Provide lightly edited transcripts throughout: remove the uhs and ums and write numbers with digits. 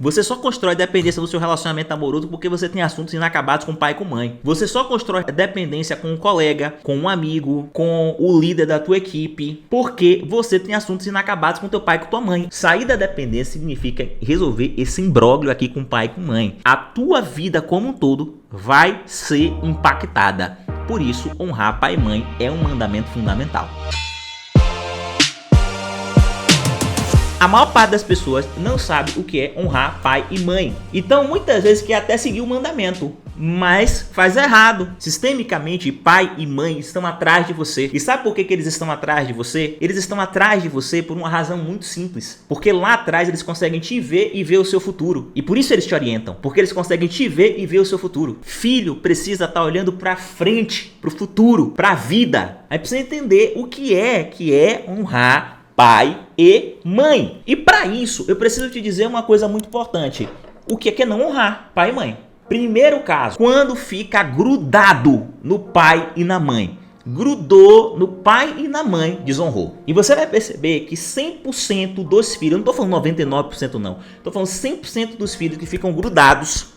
Você só constrói dependência no seu relacionamento amoroso porque você tem assuntos inacabados com pai e com mãe. Você só constrói dependência com um colega, com um amigo, com o líder da tua equipe, porque você tem assuntos inacabados com teu pai e com tua mãe. Sair da dependência significa resolver esse imbróglio aqui com pai e com mãe. A tua vida como um todo vai ser impactada. Por isso, honrar pai e mãe é um mandamento fundamental. A maior parte das pessoas não sabe o que é honrar pai e mãe. Então, muitas vezes quer até seguir o mandamento, mas faz errado. Sistemicamente, pai e mãe estão atrás de você. E sabe por que eles estão atrás de você? Eles estão atrás de você por uma razão muito simples. Porque lá atrás eles conseguem te ver e ver o seu futuro. E por isso eles te orientam. Porque eles conseguem te ver e ver o seu futuro. Filho precisa estar olhando para frente, para o futuro, para a vida. Aí precisa entender o que é honrar pai e mãe. E para isso, eu preciso te dizer uma coisa muito importante. O que é não honrar pai e mãe? Primeiro caso, quando fica grudado no pai e na mãe. Grudou no pai e na mãe, desonrou. E você vai perceber que 100% dos filhos, eu não estou falando 99% não, estou falando 100% dos filhos que ficam grudados.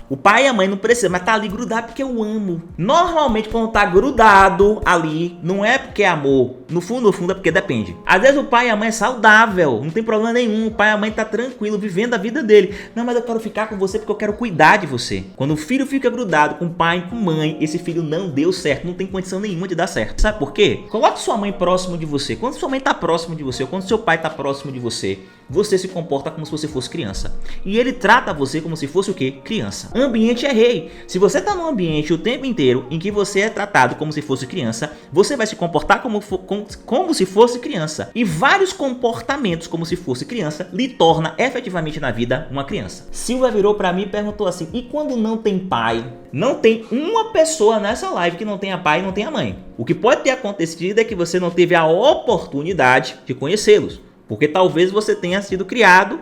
O pai e a mãe não precisam, mas tá ali grudado porque eu amo. Normalmente quando tá grudado ali, não é porque é amor. No fundo é porque depende. Às vezes o pai e a mãe é saudável, não tem problema nenhum. O pai e a mãe tá tranquilo, vivendo a vida dele. Não, mas eu quero ficar com você porque eu quero cuidar de você. Quando o filho fica grudado com o pai e com a mãe, esse filho não deu certo, não tem condição nenhuma de dar certo. Sabe por quê? Coloque sua mãe próximo de você. Quando sua mãe tá próximo de você, ou quando seu pai tá próximo de você, você se comporta como se você fosse criança. E ele trata você como se fosse o quê? Criança. Ambiente é rei. Se você tá num ambiente o tempo inteiro em que você é tratado como se fosse criança, você vai se comportar como se fosse criança. E vários comportamentos como se fosse criança lhe torna efetivamente na vida uma criança. Silvia virou pra mim e perguntou assim: e quando não tem pai? Não tem uma pessoa nessa live que não tenha pai e não tenha mãe. O que pode ter acontecido é que você não teve a oportunidade de conhecê-los. Porque talvez você tenha sido criado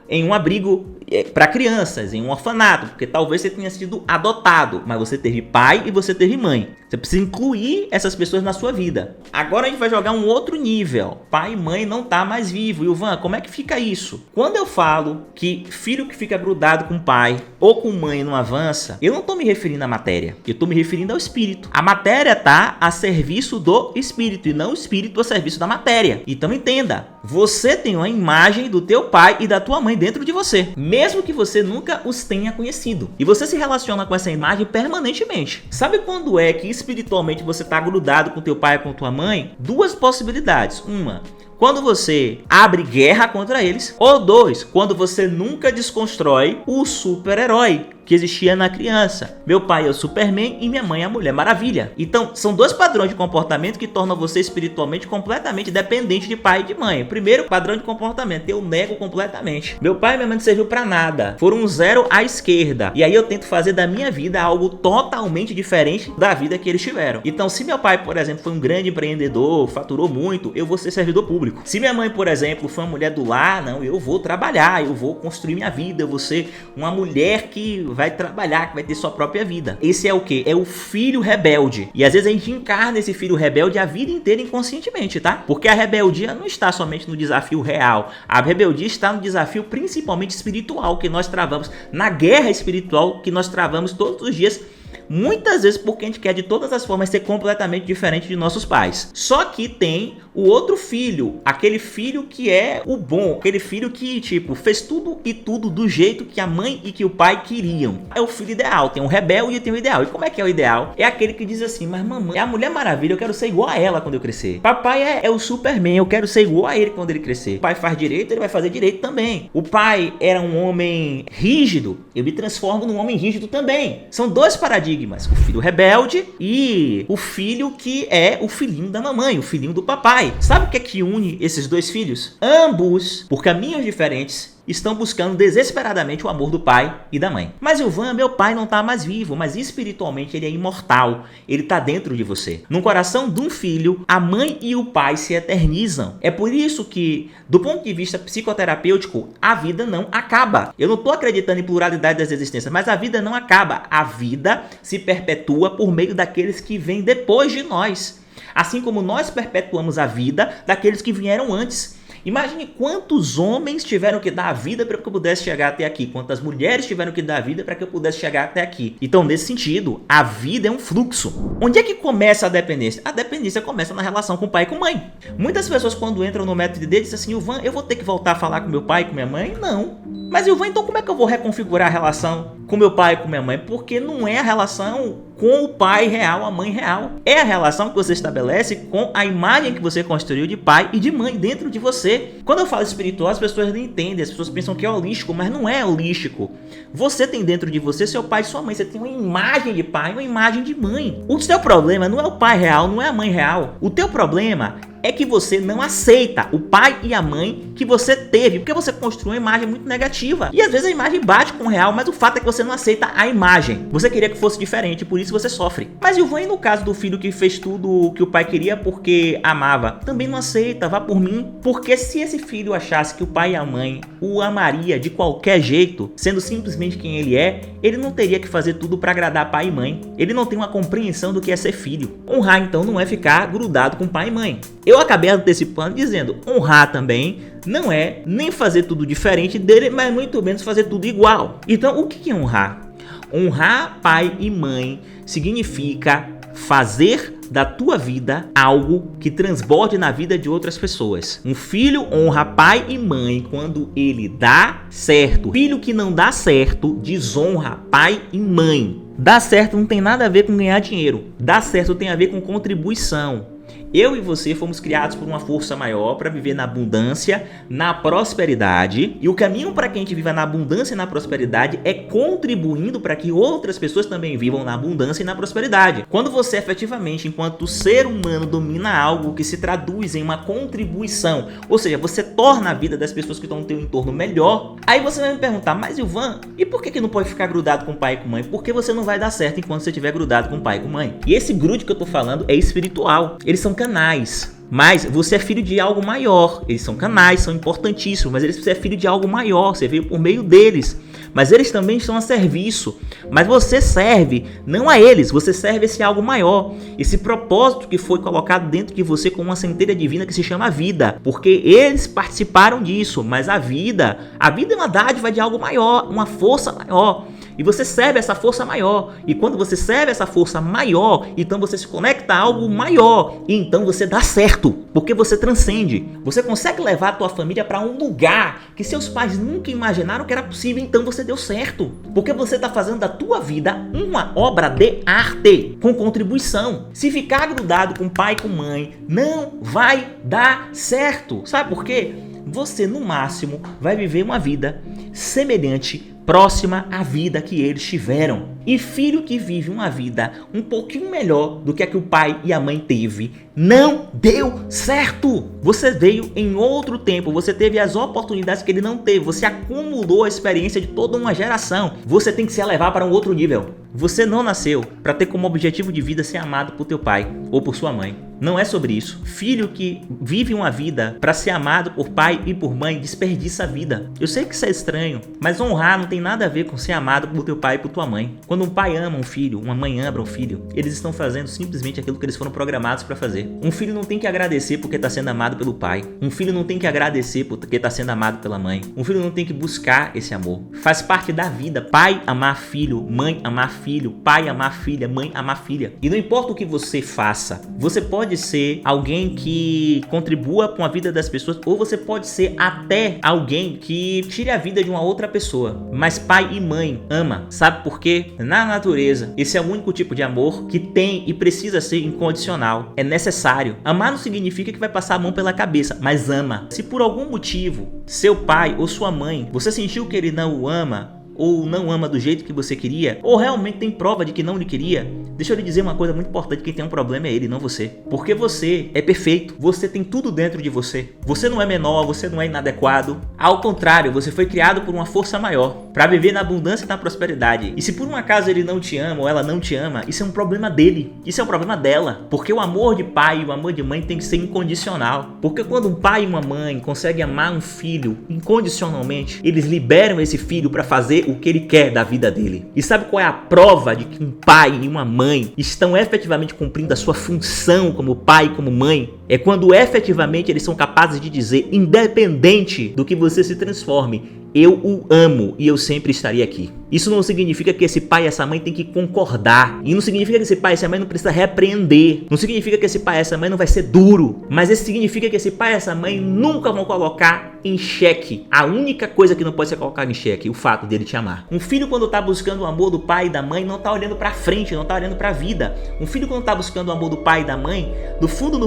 em um abrigo para crianças, em um orfanato, porque talvez você tenha sido adotado, mas você teve pai e você teve mãe. Você precisa incluir essas pessoas na sua vida. Agora a gente vai jogar um outro nível. Pai e mãe não tá mais vivo. Ilvan, como é que fica isso? Quando eu falo que filho que fica grudado com pai ou com mãe não avança, eu não tô me referindo à matéria, eu tô me referindo ao espírito. A matéria tá a serviço do espírito e não o espírito a serviço da matéria. Então entenda, você tem uma imagem do teu pai e da tua mãe dentro de você, mesmo que você nunca os tenha conhecido. E você se relaciona com essa imagem permanentemente. Sabe quando é que espiritualmente você está grudado com teu pai e com tua mãe? Duas possibilidades. Uma, quando você abre guerra contra eles. Ou dois, quando você nunca desconstrói o super-herói que existia na criança. Meu pai é o Superman e minha mãe é a Mulher Maravilha. Então, são dois padrões de comportamento que tornam você espiritualmente completamente dependente de pai e de mãe. Primeiro padrão de comportamento, eu nego completamente. Meu pai e minha mãe não serviu pra nada. Foram um zero à esquerda. E aí eu tento fazer da minha vida algo totalmente diferente da vida que eles tiveram. Então, se meu pai, por exemplo, foi um grande empreendedor, faturou muito, eu vou ser servidor público. Se minha mãe, por exemplo, foi uma mulher do lar, não, eu vou trabalhar, eu vou construir minha vida, eu vou ser uma mulher que vai trabalhar, que vai ter sua própria vida. Esse é o que? É o filho rebelde. E às vezes a gente encarna esse filho rebelde a vida inteira inconscientemente, tá? Porque a rebeldia não está somente no desafio real. A rebeldia está no desafio principalmente espiritual que nós travamos, na guerra espiritual que nós travamos todos os dias. Muitas vezes porque a gente quer de todas as formas ser completamente diferente de nossos pais. Só que tem o outro filho, aquele filho que é o bom, aquele filho que, tipo, fez tudo e tudo do jeito que a mãe e que o pai queriam. É o filho ideal, tem um rebelde e tem o ideal. E como é que é o ideal? É aquele que diz assim: mas mamãe é a Mulher Maravilha, eu quero ser igual a ela quando eu crescer. Papai é o Superman, eu quero ser igual a ele quando ele crescer. O pai faz direito, ele vai fazer direito também. O pai era um homem rígido, eu me transformo num homem rígido também. São dois paradigmas. O filho rebelde e o filho que é o filhinho da mamãe, o filhinho do papai. Sabe o que é que une esses dois filhos? Ambos, por caminhos diferentes, estão buscando desesperadamente o amor do pai e da mãe. Mas Ilvan, meu pai não está mais vivo, mas espiritualmente ele é imortal. Ele está dentro de você. No coração de um filho, a mãe e o pai se eternizam. É por isso que, do ponto de vista psicoterapêutico, a vida não acaba. Eu não estou acreditando em pluralidade das existências, mas a vida não acaba. A vida se perpetua por meio daqueles que vêm depois de nós. Assim como nós perpetuamos a vida daqueles que vieram antes. Imagine quantos homens tiveram que dar a vida para que eu pudesse chegar até aqui, quantas mulheres tiveram que dar a vida para que eu pudesse chegar até aqui. Então, nesse sentido, a vida é um fluxo. Onde é que começa a dependência? A dependência começa na relação com o pai e com a mãe. Muitas pessoas, quando entram no método de dizem assim: Ilvan, eu vou ter que voltar a falar com meu pai e com minha mãe? Não. Mas Ilvan, então como é que eu vou reconfigurar a relação com meu pai e com minha mãe? Porque não é a relação com o pai real, a mãe real. É a relação que você estabelece com a imagem que você construiu de pai e de mãe dentro de você. Quando eu falo espiritual, as pessoas não entendem, as pessoas pensam que é holístico, mas não é holístico. Você tem dentro de você seu pai e sua mãe, você tem uma imagem de pai e uma imagem de mãe. O seu problema não é o pai real, não é a mãe real. O teu problema é que você não aceita o pai e a mãe que você teve, porque você construiu uma imagem muito negativa. E às vezes a imagem bate com o real, mas o fato é que você não aceita a imagem. Você queria que fosse diferente, por isso você sofre. Mas Ilvan, no caso do filho que fez tudo o que o pai queria porque amava, também não aceita, vá por mim. Porque se esse filho achasse que o pai e a mãe o amaria de qualquer jeito, sendo simplesmente quem ele é, ele não teria que fazer tudo para agradar pai e mãe. Ele não tem uma compreensão do que é ser filho. Honrar, então, não é ficar grudado com pai e mãe. Eu acabei antecipando dizendo, honrar também não é nem fazer tudo diferente dele, mas muito menos fazer tudo igual. Então, o que é honrar? Honrar pai e mãe significa fazer da tua vida algo que transborde na vida de outras pessoas. Um filho honra pai e mãe quando ele dá certo. Filho que não dá certo desonra pai e mãe. Dar certo não tem nada a ver com ganhar dinheiro. Dar certo tem a ver com contribuição. Eu e você fomos criados por uma força maior para viver na abundância, na prosperidade. E o caminho para que a gente viva na abundância e na prosperidade é contribuindo para que outras pessoas também vivam na abundância e na prosperidade. Quando você efetivamente, enquanto ser humano, domina algo que se traduz em uma contribuição, ou seja, você torna a vida das pessoas que estão no teu entorno melhor, aí você vai me perguntar, mas Ilvan, e por que não pode ficar grudado com pai e com mãe? Porque você não vai dar certo enquanto você estiver grudado com pai e com mãe. E esse grude que eu tô falando é espiritual. Eles são canais. Mas você é filho de algo maior. Eles são canais, são importantíssimos, mas você é filho de algo maior. Você veio por meio deles. Mas eles também estão a serviço. Mas você serve não a eles, você serve esse algo maior. Esse propósito que foi colocado dentro de você com uma centelha divina que se chama vida. Porque eles participaram disso. Mas a vida é uma dádiva de algo maior, uma força maior. E você serve essa força maior. E quando você serve essa força maior, então você se conecta a algo maior. E então você dá certo. Porque você transcende. Você consegue levar a tua família para um lugar que seus pais nunca imaginaram que era possível. Então você deu certo. Porque você está fazendo da tua vida uma obra de arte. Com contribuição. Se ficar grudado com pai e com mãe, não vai dar certo. Sabe por quê? Você no máximo vai viver uma vida semelhante, próxima à vida que eles tiveram. E filho que vive uma vida um pouquinho melhor do que a que o pai e a mãe teve, não deu certo. Você veio em outro tempo, você teve as oportunidades que ele não teve, você acumulou a experiência de toda uma geração. Você tem que se elevar para um outro nível. Você não nasceu para ter como objetivo de vida ser amado por teu pai ou por sua mãe. Não é sobre isso. Filho que vive uma vida para ser amado por pai e por mãe desperdiça a vida. Eu sei que isso é estranho, mas honrar não tem nada a ver com ser amado por teu pai e por tua mãe. Quando um pai ama um filho, uma mãe ama um filho, eles estão fazendo simplesmente aquilo que eles foram programados para fazer. Um filho não tem que agradecer porque está sendo amado pelo pai. Um filho não tem que agradecer porque está sendo amado pela mãe. Um filho não tem que buscar esse amor. Faz parte da vida. Pai amar filho, mãe amar filho, pai amar filha, mãe amar filha. E não importa o que você faça, você pode ser alguém que contribua com a vida das pessoas, ou você pode ser até alguém que tire a vida de uma outra pessoa. Mas pai e mãe ama. Sabe por quê? Na natureza, esse é o único tipo de amor que tem e precisa ser incondicional. É necessário. Amar não significa que vai passar a mão pela cabeça, mas ama. Se por algum motivo, seu pai ou sua mãe, você sentiu que ele não o ama, ou não ama do jeito que você queria, ou realmente tem prova de que não lhe queria, deixa eu lhe dizer uma coisa muito importante: quem tem um problema é ele, não você. Porque você é perfeito, você tem tudo dentro de você. Você não é menor, você não é inadequado. Ao contrário, você foi criado por uma força maior, para viver na abundância e na prosperidade. E se por um acaso ele não te ama ou ela não te ama, isso é um problema dele, isso é um problema dela. Porque o amor de pai e o amor de mãe tem que ser incondicional. Porque quando um pai e uma mãe conseguem amar um filho incondicionalmente, eles liberam esse filho para fazer o que ele quer da vida dele. E sabe qual é a prova de que um pai e uma mãe estão efetivamente cumprindo a sua função como pai e como mãe? É quando efetivamente eles são capazes de dizer, independente do que você se transforme, eu o amo e eu sempre estarei aqui. Isso não significa que esse pai e essa mãe tem que concordar. E não significa que esse pai e essa mãe não precisa repreender. Não significa que esse pai e essa mãe não vai ser duro. Mas isso significa que esse pai e essa mãe nunca vão colocar em xeque a única coisa que não pode ser colocada em xeque, o fato dele te amar. Um filho, quando tá buscando o amor do pai e da mãe, não tá olhando pra frente, não tá olhando pra vida. Um filho, quando tá buscando o amor do pai e da mãe, do fundo,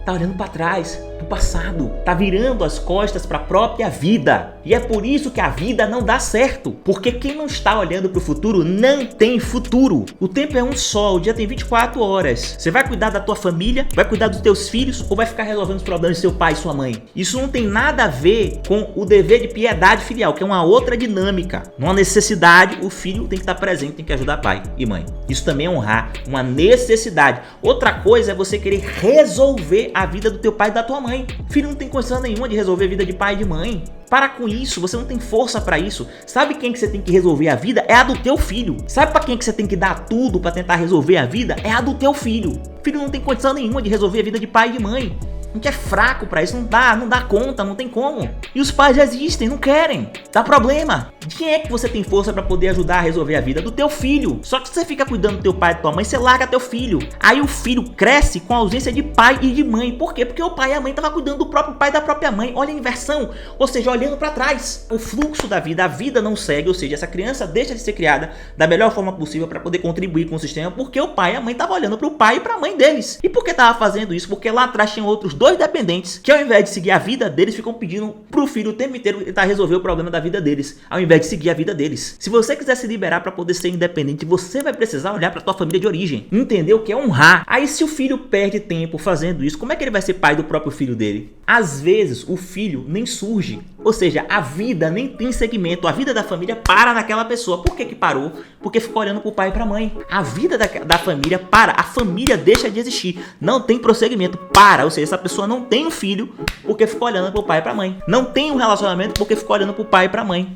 tá olhando para trás, pro passado, tá virando as costas para a própria vida. E é por isso que a vida não dá certo, porque quem não está olhando pro futuro não tem futuro. O tempo é um só, o dia tem 24 horas. Você vai cuidar da tua família, vai cuidar dos teus filhos ou vai ficar resolvendo os problemas de seu pai e sua mãe? Isso não tem nada a ver com o dever de piedade filial, que é uma outra dinâmica. Numa necessidade, o filho tem que estar presente, tem que ajudar pai e mãe. Isso também é honrar uma necessidade. Outra coisa é você querer resolver a vida do teu pai e da tua mãe. Filho não tem condição nenhuma de resolver a vida de pai e de mãe. Para com isso, você não tem força para isso. Sabe quem que você tem que resolver a vida? É a do teu filho. Sabe para quem que você tem que dar tudo para tentar resolver a vida? É a do teu filho. Filho não tem condição nenhuma de resolver a vida de pai e de mãe. A gente é fraco pra isso, não dá conta, não tem como. E os pais resistem, não querem. Dá problema. De quem é que você tem força pra poder ajudar a resolver a vida? Do teu filho. Só que se você fica cuidando do teu pai e da tua mãe, você larga teu filho. Aí o filho cresce com a ausência de pai e de mãe. Por quê? Porque o pai e a mãe estavam cuidando do próprio pai e da própria mãe. Olha a inversão. Ou seja, olhando pra trás. O fluxo da vida, a vida não segue. Ou seja, essa criança deixa de ser criada da melhor forma possível pra poder contribuir com o sistema, porque o pai e a mãe estavam olhando pro pai e pra mãe deles. E por que tava fazendo isso? Porque lá atrás tinham outros dois dependentes que, ao invés de seguir a vida deles, ficam pedindo pro filho o tempo inteiro tentar resolver o problema da vida deles, ao invés de seguir a vida deles. Se você quiser se liberar para poder ser independente, você vai precisar olhar para tua família de origem, entender o que é honrar. Aí, se o filho perde tempo fazendo isso, como é que ele vai ser pai do próprio filho dele? Às vezes o filho nem surge, ou seja, a vida nem tem segmento, a vida da família para naquela pessoa. Por que que parou? Porque ficou olhando pro pai e pra mãe. A vida da família para, a família deixa de existir, não tem prosseguimento, para, ou seja, essa pessoa não tem um filho porque ficou olhando pro pai e pra mãe, não tem um relacionamento porque ficou olhando pro pai e pra mãe.